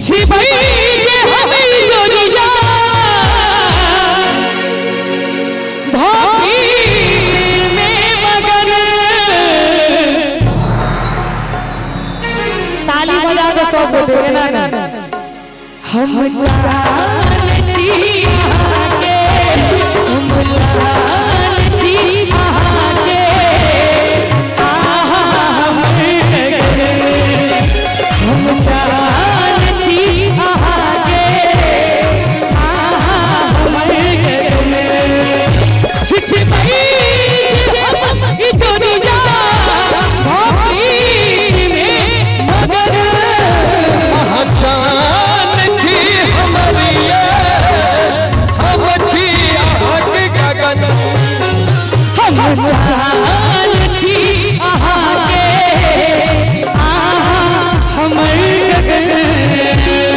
छिछिबई जे हमें जोरिया भाभी में मगर ताली बजा के सब बोले ना हम जानती आगे हम जानती आगे हम जानती आगे छिछिबई हम जोरिया भाभी में मगर जानती हमरिया हम थी आगे गगन हम जानती आगे हमर गगन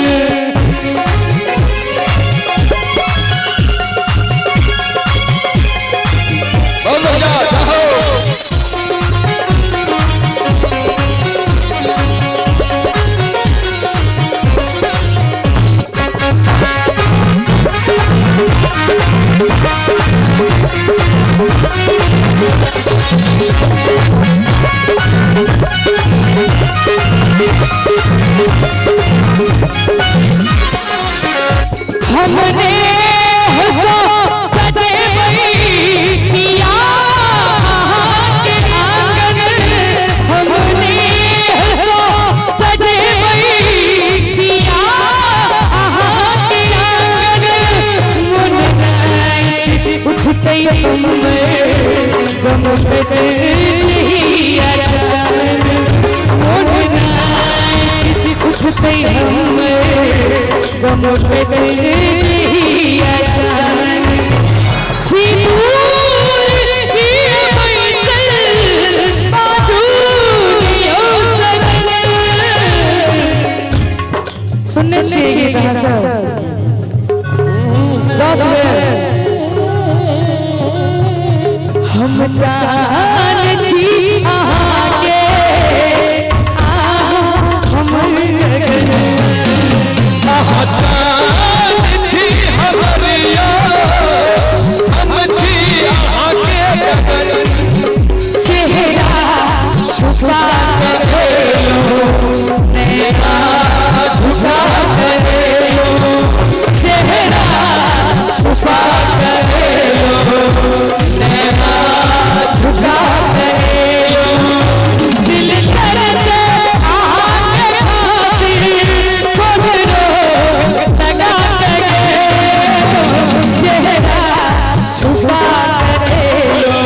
हमने हंसो सजे पिया के आंगन हमने हंसो सजे पिया के आंगन मन उठते हम गम पे उठते हम गम पे सुनने चाहिए हम जानती आगे हमर गगन जानती हमरिया हम थी आगे गगन चेहरा छुपा कर लो नैना झुका कर लो चेहरा छुपा कर लो नैना झुका कर लो दिल तरसे आगे खातिर खुद रोक लगा कर चेहरा छुपा कर लो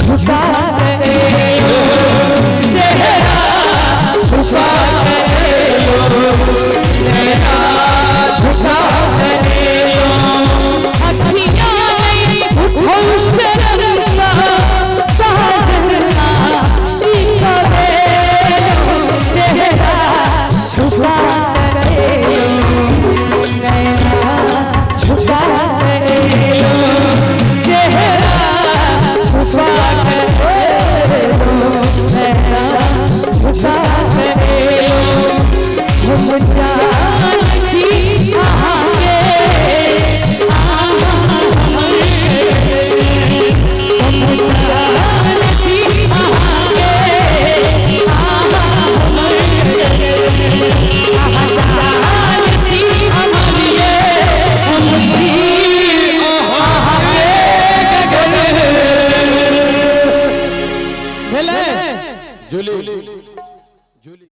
झुका कर लो चेहरा छुपा कर लो नैना झुका कर लो अखियां नहीं उठो शर्म सा साजना करे लो चेहरा छुपा कर लो नैना झुका कर लो चेहरा छुपा कर लो नैना झुका कर लो हम जानती आगे हम जानती आगे जानती हमारे हम थी आगे गगन भेले जूली